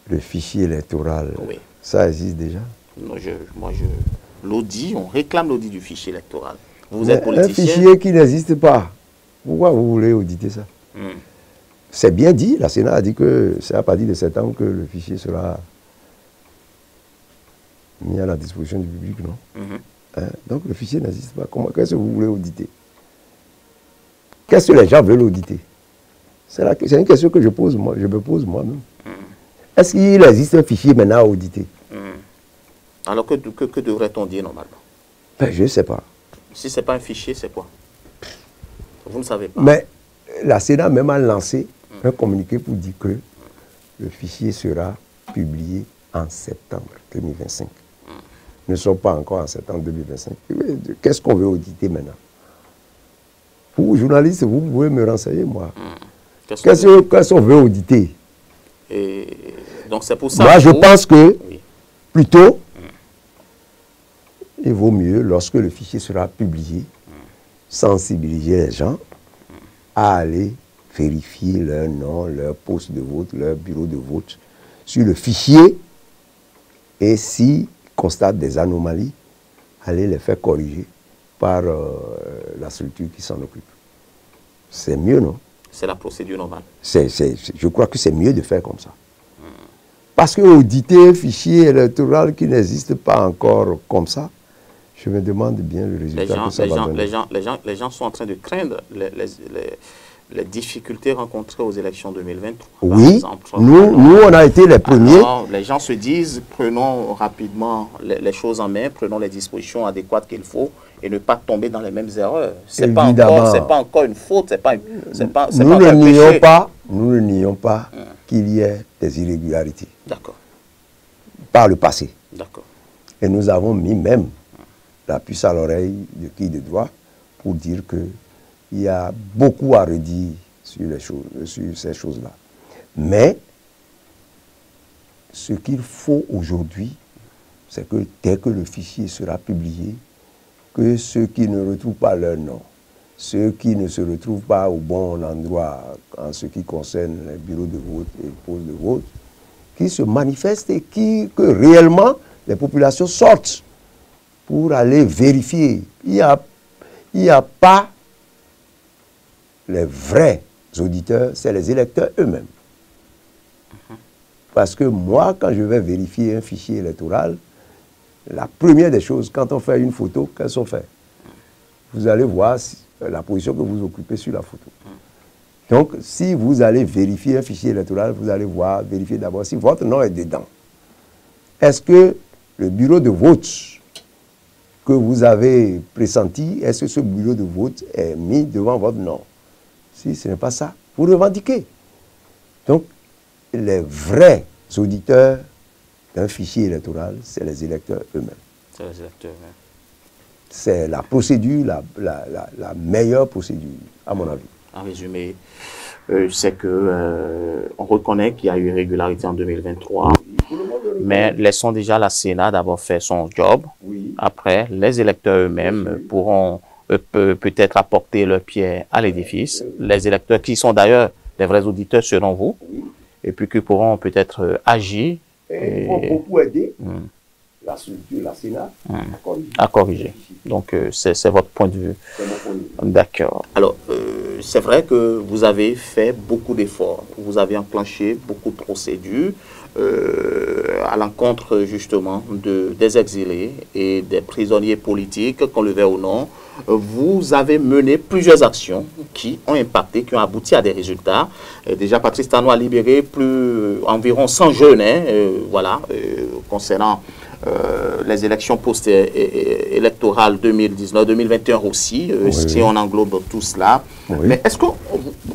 Le fichier électoral, oui. Ça existe déjà? Non, l'audit, on réclame l'audit du fichier électoral. Vous êtes politicien. Un fichier qui n'existe pas, pourquoi vous voulez auditer ça? C'est bien dit, la Sénat a dit que c'est à partir de septembre que le fichier sera mis à la disposition du public, non? Donc le fichier n'existe pas. Qu'est-ce que vous voulez auditer? Qu'est-ce que les gens veulent auditer? C'est une question que je me pose moi-même. Est-ce qu'il existe un fichier maintenant à auditer? Alors que devrait-on dire normalement? Ben, je ne sais pas. Si ce n'est pas un fichier, c'est quoi? Vous ne savez pas. Mais la Sénat même a lancé un communiqué pour dire que le fichier sera publié en septembre 2025. Nous ne sommes pas encore en septembre 2025. Qu'est-ce qu'on veut auditer maintenant? Vous, journalistes, vous pouvez me renseigner, moi. Qu'est-ce qu'on veut auditer? Donc c'est pour ça. Moi, je pense que, plutôt, il vaut mieux, lorsque le fichier sera publié, sensibiliser les gens à aller vérifier leur nom, leur poste de vote, leur bureau de vote sur le fichier, et s'ils constatent des anomalies, aller les faire corriger par la structure qui s'en occupe. C'est mieux, non? C'est la procédure normale. Je crois que c'est mieux de faire comme ça. Parce que auditer un fichier électoral qui n'existe pas encore comme ça, je me demande bien le résultat que ça va donner. Les gens sont en train de craindre les difficultés rencontrées aux élections 2023. Oui, nous on a été les premiers. Alors, les gens se disent, prenons rapidement les choses en main, prenons les dispositions adéquates qu'il faut et ne pas tomber dans les mêmes erreurs. Ce n'est pas encore une faute, nous ne nions pas qu'il y ait des irrégularités. D'accord. Par le passé. D'accord. Et nous avons mis même la puce à l'oreille de qui de droit pour dire qu'il y a beaucoup à redire sur ces choses-là. Mais ce qu'il faut aujourd'hui, c'est que dès que le fichier sera publié, que ceux qui ne retrouvent pas leur nom, ceux qui ne se retrouvent pas au bon endroit en ce qui concerne les bureaux de vote et les postes de vote, qui se manifestent et que réellement les populations sortent pour aller vérifier. Il n'y a pas les vrais auditeurs, c'est les électeurs eux-mêmes. Parce que moi, quand je vais vérifier un fichier électoral, la première des choses, quand on fait une photo, qu'est-ce qu'on fait? Vous allez voir la position que vous occupez sur la photo. Donc, si vous allez vérifier un fichier électoral, vous allez vérifier d'abord si votre nom est dedans. Est-ce que le bureau de vote que vous avez pressenti, est-ce que ce bureau de vote est mis devant votre nom? Si ce n'est pas ça, vous revendiquez. Donc, les vrais auditeurs d'un fichier électoral, c'est les électeurs eux-mêmes. C'est les électeurs eux-mêmes. C'est la procédure, la meilleure procédure, à mon avis. En résumé, c'est que on reconnaît qu'il y a eu irrégularité en 2023, mais laissons déjà la Sénat d'abord faire son job. Oui. Après, les électeurs eux-mêmes pourront peut-être apporter leur pierre à l'édifice. Les électeurs qui sont d'ailleurs des vrais auditeurs selon vous, et puis qui pourront peut-être agir. Et ils vont beaucoup aider la structure, la Sénat, à corriger. Donc, c'est votre point de vue. D'accord. Alors, c'est vrai que vous avez fait beaucoup d'efforts. Vous avez enclenché beaucoup de procédures à l'encontre, justement, des exilés et des prisonniers politiques, qu'on le veuille ou non. Vous avez mené plusieurs actions qui ont impacté, qui ont abouti à des résultats. Déjà, Patrice Talon a libéré environ 100 jeunes, voilà, concernant les élections post-électorales 2019-2021 aussi, si on englobe tout cela. Oui. Mais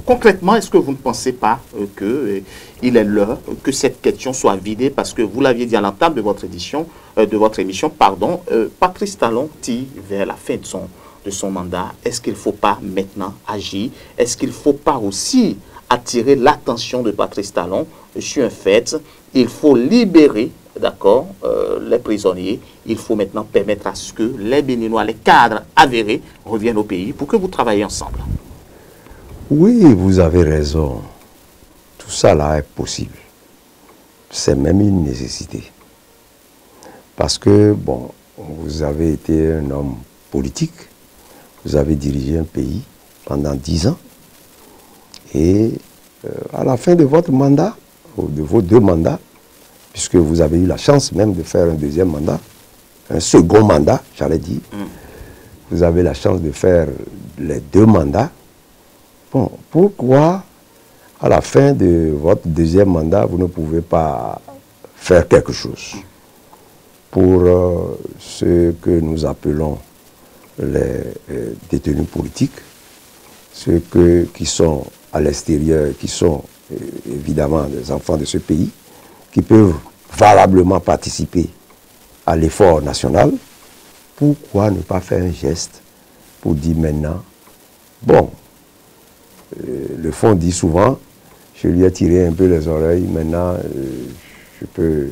concrètement, est-ce que vous ne pensez pas qu'il est l'heure que cette question soit vidée, parce que vous l'aviez dit à l'entame de votre émission, Patrice Talon tire vers la fin de son mandat. Est-ce qu'il ne faut pas maintenant agir? Est-ce qu'il ne faut pas aussi attirer l'attention de Patrice Talon sur un fait? Il faut libérer, d'accord, les prisonniers. Il faut maintenant permettre à ce que les Béninois, les cadres avérés, reviennent au pays pour que vous travaillez ensemble. Oui, vous avez raison. Tout ça là est possible. C'est même une nécessité. Parce que, bon, vous avez été un homme politique, vous avez dirigé un pays pendant 10 ans, et à la fin de votre mandat, ou de vos 2 mandats, puisque vous avez eu la chance même de faire un 2e mandat, un second mandat, j'allais dire, vous avez la chance de faire les 2 mandats. Bon, pourquoi à la fin de votre 2e mandat, vous ne pouvez pas faire quelque chose pour ce que nous appelons les détenus politiques, ceux qui sont à l'extérieur, qui sont évidemment des enfants de ce pays, qui peuvent valablement participer à l'effort national? Pourquoi ne pas faire un geste pour dire maintenant, bon, le fond dit souvent, je lui ai tiré un peu les oreilles, maintenant je peux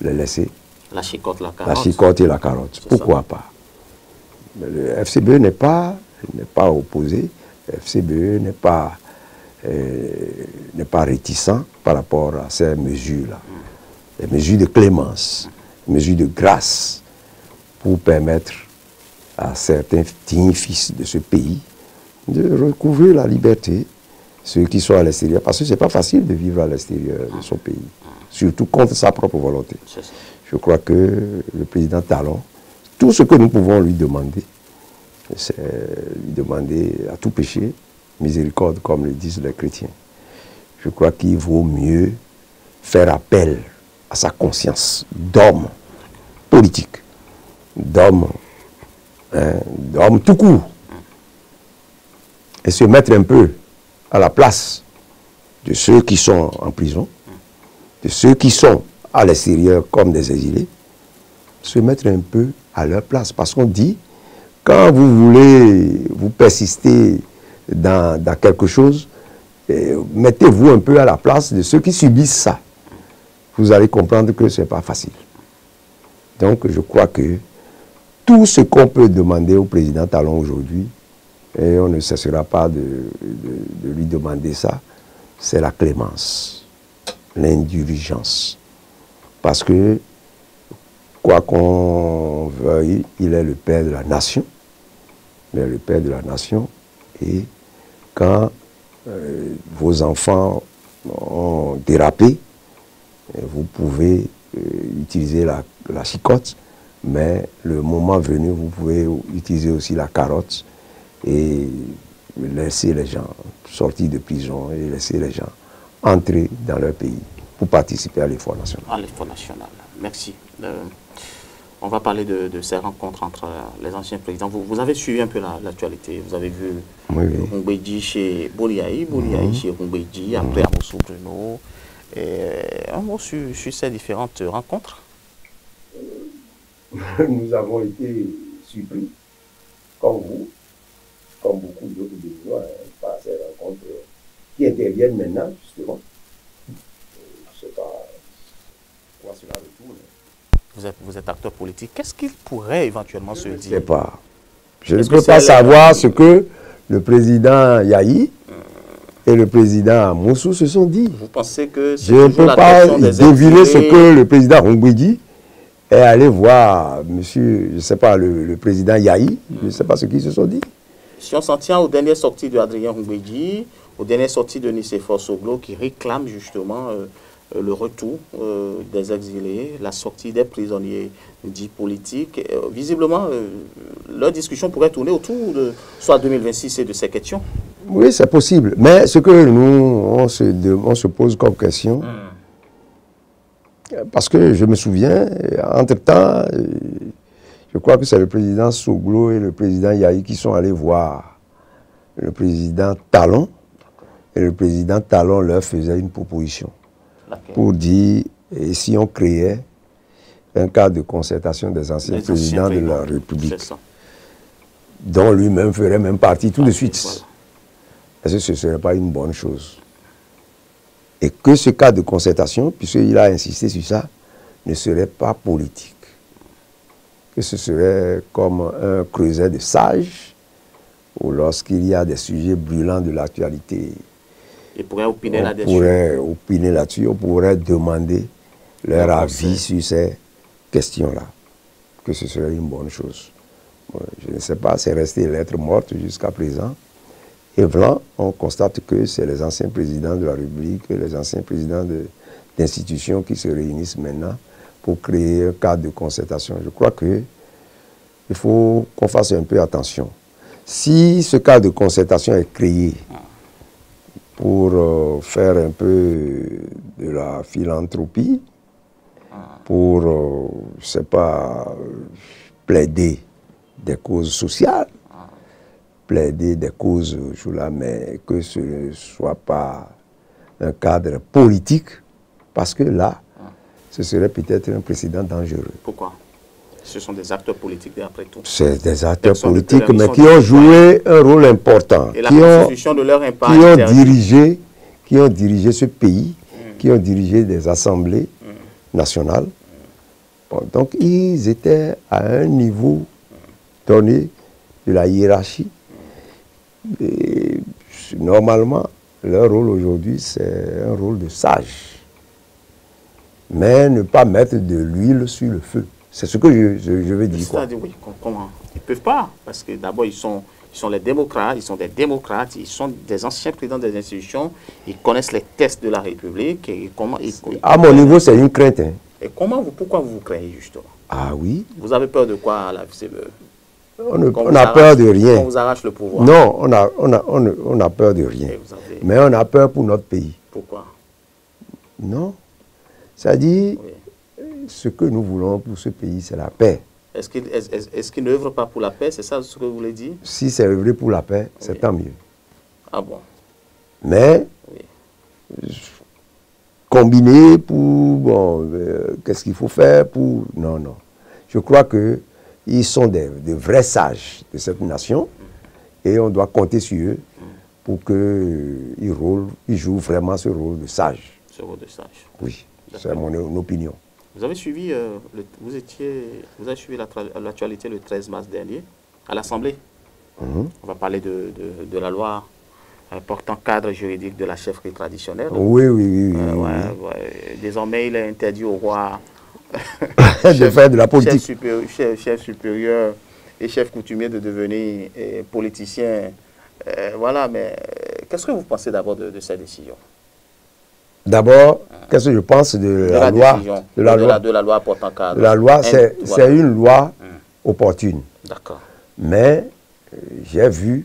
les laisser. La chicotte, la carotte. La chicotte et la carotte. Pourquoi pas? Mais le FCBE n'est pas opposé, le FCBE n'est pas réticent par rapport à ces mesures-là. Les mesures de clémence, les mesures de grâce, pour permettre à certains dignes fils de ce pays de recouvrir la liberté, ceux qui sont à l'extérieur, parce que ce n'est pas facile de vivre à l'extérieur de son pays, surtout contre sa propre volonté. Je crois que le président Talon, tout ce que nous pouvons lui demander, c'est lui demander à tout péché miséricorde, comme le disent les chrétiens. Je crois qu'il vaut mieux faire appel à sa conscience d'homme politique, d'homme tout court, et se mettre un peu à la place de ceux qui sont en prison, de ceux qui sont à l'extérieur comme des exilés, se mettre un peu à leur place. Parce qu'on dit, quand vous persistez dans quelque chose, mettez-vous un peu à la place de ceux qui subissent ça. Vous allez comprendre que ce n'est pas facile. Donc je crois que tout ce qu'on peut demander au président Talon aujourd'hui, et on ne cessera pas de lui demander ça, c'est la clémence, l'indulgence. Parce que, quoi qu'on veuille, il est le père de la nation. Il est le père de la nation. Et quand vos enfants ont dérapé, vous pouvez utiliser la chicotte, mais le moment venu, vous pouvez utiliser aussi la carotte et laisser les gens sortir de prison et laisser les gens entrer dans leur pays pour participer à l'effort national. À l'effort national. Merci. On va parler de ces rencontres entre les anciens présidents. Vous avez suivi un peu l'actualité. Vous avez vu Roumbédi chez Boliaï, chez Roumbédi, après Amosou Bruno. Un mot sur ces différentes rencontres? Nous avons été surpris, comme vous, comme beaucoup d'autres Béninois, par ces rencontres qui interviennent maintenant, justement. Je ne sais pas quoi cela retourne. Vous êtes acteur politique. Qu'est-ce qu'il pourrait éventuellement se dire? Je ne sais pas. Je ne peux pas savoir ce que le président Yahi et le président Moussou se sont dit. Vous pensez que je ne peux pas deviner ce que le président Roumbédi est allé voir monsieur, je ne sais pas, le président Yahi, je ne sais pas ce qu'ils se sont dit. Si on s'en tient aux dernières sorties de Adrien Humbedji, aux dernières sorties de Nicéphore Soglo, qui réclament justement le retour des exilés, la sortie des prisonniers dits politiques. Visiblement, leur discussion pourrait tourner autour de soit 2026 et de ces questions. Oui, c'est possible. Mais ce que nous, on se pose comme question, parce que je me souviens, entre-temps, je crois que c'est le président Soglo et le président Yahi qui sont allés voir le président Talon. Et le président Talon leur faisait une proposition pour dire, et si on créait un cadre de concertation des anciens présidents de la République, dont lui-même ferait même partie tout de suite. Voilà. Est-ce que ce ne serait pas une bonne chose? Et que ce cadre de concertation, puisqu'il a insisté sur ça, ne serait pas politique. Que ce serait comme un creuset de sages, ou lorsqu'il y a des sujets brûlants de l'actualité, on pourrait opiner là-dessus, on pourrait demander leur avis sur ces questions-là. Que ce serait une bonne chose. Bon, je ne sais pas, c'est resté lettre morte jusqu'à présent. Et voilà, on constate que c'est les anciens présidents de la République, les anciens présidents d'institutions qui se réunissent maintenant pour créer un cadre de concertation. Je crois qu'il faut qu'on fasse un peu attention. Si ce cadre de concertation est créé pour faire un peu de la philanthropie, pour, je ne sais pas, plaider des causes sociales, plaider des causes, mais que ce ne soit pas un cadre politique, parce que là, ce serait peut-être un précédent dangereux. Pourquoi? Ce sont des acteurs politiques, après tout. C'est des acteurs politiques, mais qui ont joué un rôle important, et la constitution de leur impact qui ont dirigé ce pays, qui ont dirigé des assemblées nationales. Bon, donc, ils étaient à un niveau donné de la hiérarchie. Et normalement, leur rôle aujourd'hui, c'est un rôle de sage. Mais ne pas mettre de l'huile sur le feu. C'est ce que je veux dire. C'est-à-dire, oui, comment? Ils ne peuvent pas, parce que d'abord, ils sont les démocrates, ils sont des anciens présidents des institutions, ils connaissent les tests de la République. Et comment, à mon niveau, c'est une crainte. Hein. Et pourquoi vous craignez justement? Ah oui. Vous avez peur de quoi à la FCBE? On n'a peur de rien. On vous arrache le pouvoir. Non, on a peur de rien. Mais on a peur pour notre pays. Pourquoi? Non. C'est-à-dire, ce que nous voulons pour ce pays, c'est la paix. Est-ce qu'il n'œuvre pas pour la paix? C'est ça ce que vous voulez dire? Si c'est œuvrer pour la paix, c'est tant mieux. Ah bon? Mais, combiner pour, bon, qu'est-ce qu'il faut faire pour... Non, non. Je crois qu'ils sont des vrais sages de cette nation et on doit compter sur eux pour qu'ils jouent vraiment ce rôle de sage. Ce rôle de sage. Oui, c'est mon opinion. Vous avez suivi, vous avez suivi l'actualité le 13 mars dernier à l'Assemblée. On va parler de la loi portant cadre juridique de la chefferie traditionnelle. Oui. Désormais, il est interdit au roi de faire de la politique. Chef supérieur et chef coutumier de devenir politicien. Voilà, mais qu'est-ce que vous pensez d'abord de cette décision? D'abord, qu'est-ce que je pense de la loi portant cadre? La loi, c'est une loi opportune. D'accord. Mais j'ai vu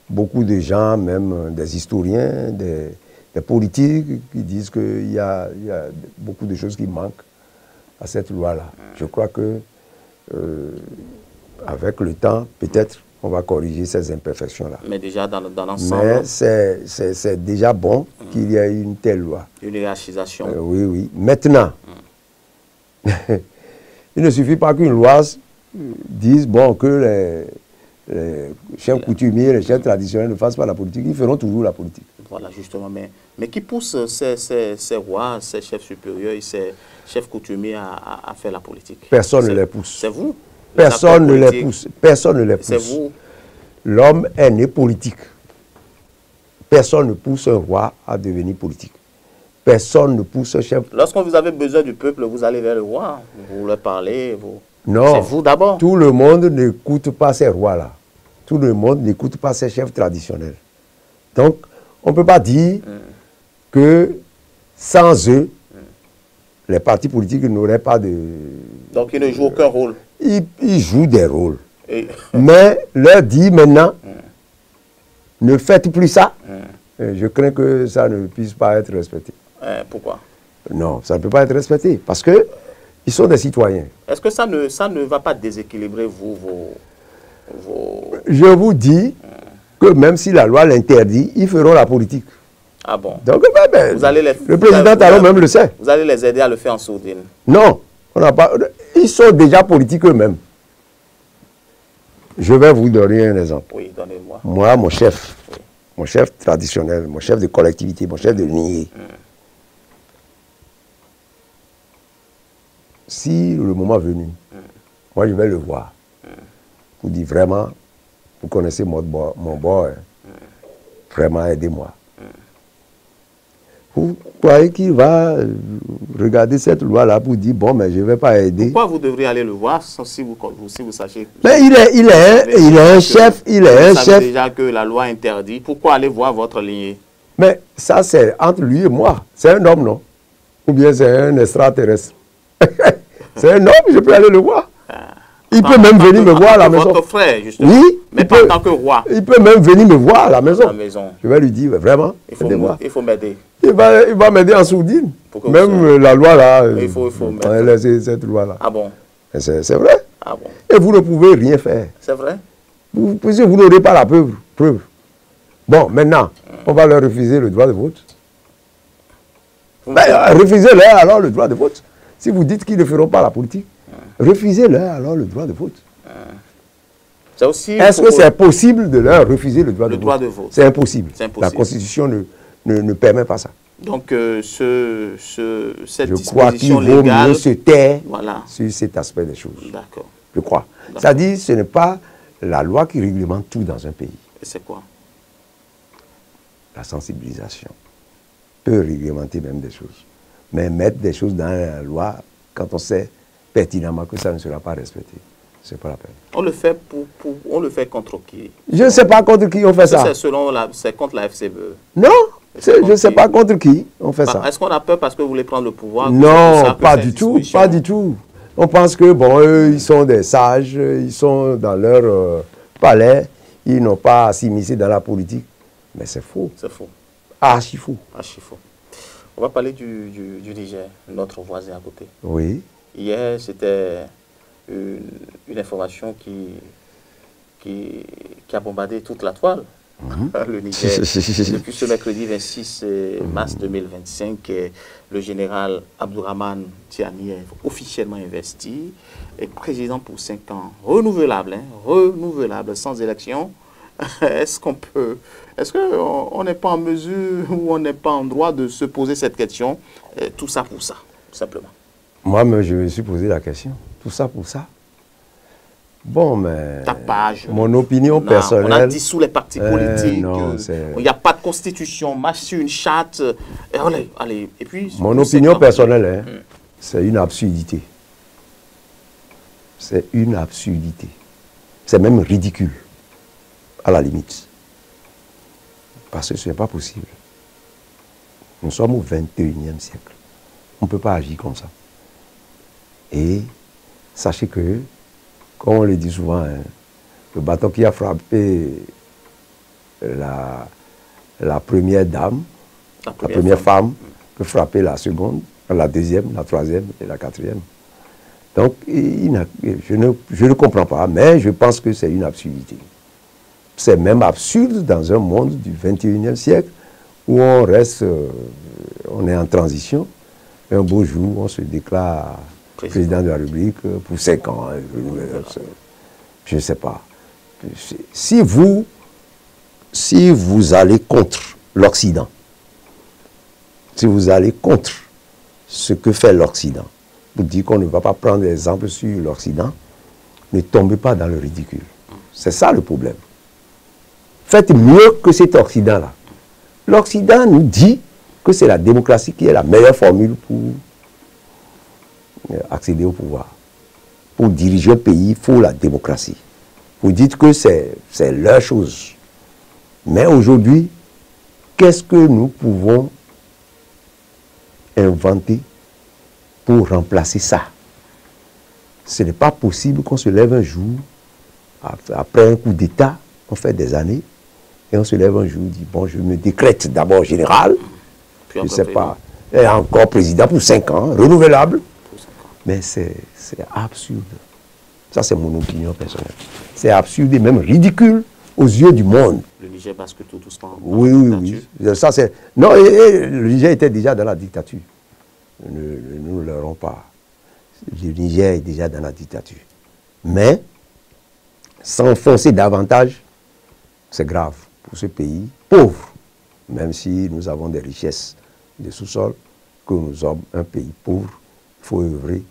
beaucoup de gens, même des historiens, des politiques, qui disent qu'il y a beaucoup de choses qui manquent à cette loi-là. Je crois que avec le temps, peut-être, on va corriger ces imperfections-là. Mais déjà, dans l'ensemble... Mais c'est déjà bon qu'il y ait une telle loi. Une hiérarchisation. Oui. Maintenant, il ne suffit pas qu'une loi dise bon, que les chefs coutumiers, les chefs traditionnels ne fassent pas la politique. Ils feront toujours la politique. Voilà, justement. Mais qui pousse ces rois, ces chefs supérieurs et ces chefs coutumiers à faire la politique? Personne ne les pousse. C'est vous? Personne ne les pousse. Personne ne les pousse. C'est vous? L'homme est né politique. Personne ne pousse un roi à devenir politique. personne ne pousse un chef. Lorsque vous avez besoin du peuple, vous allez vers le roi, vous leur parlez, vous... Non, c'est vous d'abord. tout le monde n'écoute pas ces rois-là. Tout le monde n'écoute pas ces chefs traditionnels. Donc, on ne peut pas dire que sans eux, les partis politiques n'auraient pas de... Donc, ils ne jouent aucun rôle. Ils jouent des rôles. Et... Mais leur dit maintenant, ne faites plus ça. Je crains que ça ne puisse pas être respecté. Pourquoi? Non, ça ne peut pas être respecté. Parce que ils sont des citoyens. Est-ce que ça ne va pas déséquilibrer vos... Je vous dis que même si la loi l'interdit, ils feront la politique. Ah bon? Donc, vous allez le président Talon même le sait. Vous allez les aider à le faire en sourdine? Non, on n'a pas. Ils sont déjà politiques eux-mêmes. Je vais vous donner un exemple. Oui, donnez-moi. Moi, mon chef traditionnel, mon chef de collectivité, mon chef de lignée. Si le moment est venu, moi je vais le voir. Vous dites vraiment, vous connaissez mon boy, vraiment aidez-moi. Vous croyez qu'il va regarder cette loi-là pour dire, bon, mais je ne vais pas aider. Pourquoi vous devriez aller le voir si vous sachez? Mais il est un chef, il est un chef. Vous savez déjà que la loi interdit. Pourquoi aller voir votre lignée? Mais ça, c'est entre lui et moi. C'est un homme, non? Ou bien c'est un extraterrestre? C'est un homme, je peux aller le voir. Il peut même venir me voir à la maison. Votre frère, justement. Oui. Mais pas en tant que roi. Il peut même venir me voir à la maison. À la maison. Je vais lui dire, vraiment, il faut m'aider. Il va m'aider en sourdine. Même la loi là. Il faut laisser cette loi là. Ah bon? C'est vrai. Ah bon? Et vous ne pouvez rien faire. C'est vrai? Vous n'aurez pas la preuve. Bon, maintenant, on va leur refuser le droit de vote. Refusez-leur alors le droit de vote. Si vous dites qu'ils ne feront pas la politique, refusez-leur alors le droit de vote. Est-ce que c'est possible de leur refuser le droit de vote? C'est impossible. La Constitution ne permet pas ça. Donc, cette je crois qu'il vaut mieux se taire sur cet aspect des choses. D'accord. Je crois. C'est-à-dire, ce n'est pas la loi qui réglemente tout dans un pays. Et c'est quoi? La sensibilisation peut réglementer même des choses. Mais mettre des choses dans la loi, quand on sait pertinemment que ça ne sera pas respecté, c'est pas la peine. On le fait on le fait contre qui? Je ne sais pas contre qui on fait ça. C'est contre la FCBE. Non, je ne sais pas contre qui on fait ça. Est-ce qu'on a peur parce que vous voulez prendre le pouvoir? Non, pas du tout, pas du tout. On pense que, bon, eux, ils sont des sages, ils sont dans leur palais, ils n'ont pas à s'immiscer dans la politique. Mais c'est faux. C'est faux. Archi faux. Archi faux. On va parler du Niger, notre voisin à côté. Oui. Hier, c'était une information qui a bombardé toute la toile. Le Niger. Depuis ce mercredi 26 mars 2025, le général Abdourahmane Tiani est officiellement investi et président pour 5 ans. Renouvelable, renouvelable, sans élection. Est-ce qu'on n'est pas en mesure ou on n'est pas en droit de se poser cette question? Tout ça pour ça, tout simplement. Moi-même, je me suis posé la question. Tout ça pour ça? Bon, mais tapage, mon opinion personnelle... On a dissous les partis politiques. Il n'y a pas de constitution, marche sur une charte. Allez, et puis... Mon opinion personnelle, c'est une absurdité. C'est une absurdité. C'est même ridicule, à la limite. Parce que ce n'est pas possible. Nous sommes au 21e siècle. On ne peut pas agir comme ça. Et sachez que, comme on le dit souvent, le bâton qui a frappé la première dame, la première femme, peut frapper la seconde, la deuxième, la troisième et la quatrième. Donc, je ne comprends pas, mais je pense que c'est une absurdité. C'est même absurde dans un monde du 21e siècle où on reste, on est en transition. Un beau jour, on se déclare président de la République pour 5 ans. Je ne sais pas. Si vous allez contre l'Occident, si vous allez contre ce que fait l'Occident, vous dites qu'on ne va pas prendre exemple sur l'Occident, ne tombez pas dans le ridicule. C'est ça le problème. Faites mieux que cet Occident-là. L'Occident nous dit que c'est la démocratie qui est la meilleure formule pour accéder au pouvoir. Pour diriger un pays, il faut la démocratie. Vous dites que c'est leur chose. Mais aujourd'hui, qu'est-ce que nous pouvons inventer pour remplacer ça? Ce n'est pas possible qu'on se lève un jour, après un coup d'État, on fait des années, et on se lève un jour et dit, bon, je me décrète d'abord général, je ne sais pas, et encore président pour 5 ans, renouvelable. Mais c'est absurde. Ça, c'est mon opinion personnelle. C'est absurde et même ridicule aux yeux du monde. Le Niger bascule tout doucement. Oui. Ça, c'est... Non, et le Niger était déjà dans la dictature. Nous ne l'aurons pas. Le Niger est déjà dans la dictature. Mais, s'enfoncer davantage, c'est grave pour ce pays pauvre. Même si nous avons des richesses de sous-sol, que nous sommes un pays pauvre, il faut œuvrer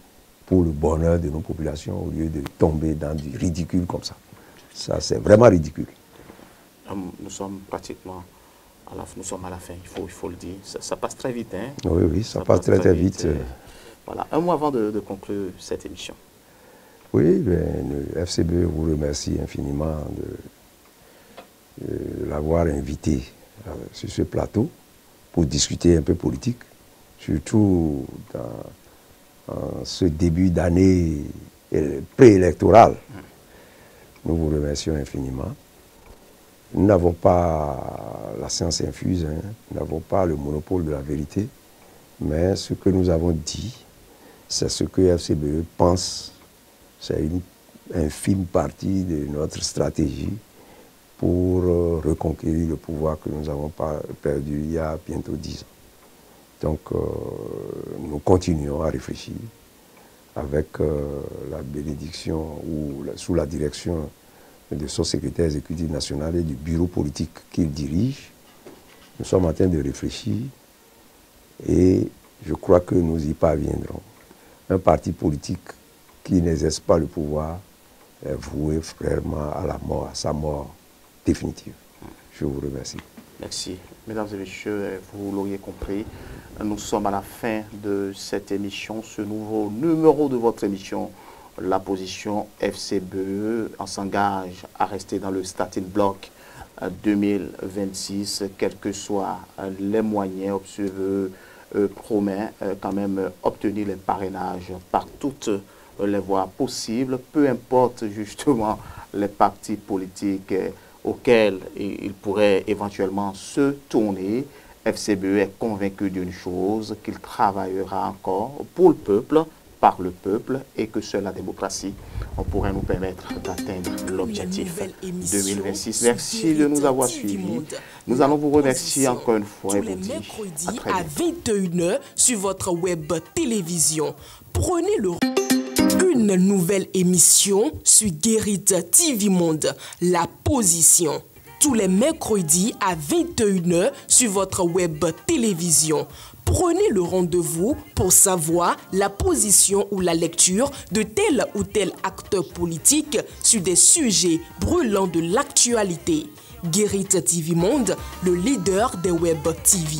pour le bonheur de nos populations au lieu de tomber dans du ridicule comme ça. Ça, c'est vraiment ridicule. Nous sommes pratiquement à la fin, il faut le dire. Ça passe très vite. Hein? Oui, ça passe très vite. Voilà, un mot avant de conclure cette émission. Oui, le FCBE vous remercie infiniment de l'avoir invité sur ce plateau pour discuter un peu politique, surtout en ce début d'année préélectorale. Nous vous remercions infiniment. Nous n'avons pas la science infuse, hein. Nous n'avons pas le monopole de la vérité, mais ce que nous avons dit, c'est ce que FCBE pense, c'est une infime partie de notre stratégie pour reconquérir le pouvoir que nous avons perdu il y a bientôt 10 ans. Donc, nous continuons à réfléchir avec la bénédiction ou sous la direction de son secrétaire exécutif national et du bureau politique qu'il dirige. Nous sommes en train de réfléchir et je crois que nous y parviendrons. Un parti politique qui n'exerce pas le pouvoir est voué vraiment à la mort, à sa mort définitive. Je vous remercie. Merci. Mesdames et messieurs, vous l'auriez compris, nous sommes à la fin de cette émission, ce nouveau numéro de votre émission. La position FCBE s'engage à rester dans le starting block 2026, quels que soient les moyens. FCBE promet quand même obtenir les parrainages par toutes les voies possibles, peu importe justement les partis politiques auxquels il pourrait éventuellement se tourner. FCBE est convaincu d'une chose, qu'il travaillera encore pour le peuple, par le peuple, et que seule la démocratie pourrait nous permettre d'atteindre l'objectif 2026. Merci de nous avoir suivis. Nous allons vous remercier encore une fois et vous dire à 21h sur votre web télévision. Prenez une nouvelle émission sur Guérit TV Monde, La Position. Tous les mercredis à 21h sur votre web télévision. Prenez le rendez-vous pour savoir la position ou la lecture de tel ou tel acteur politique sur des sujets brûlants de l'actualité. Guérit TV Monde, le leader des web TV.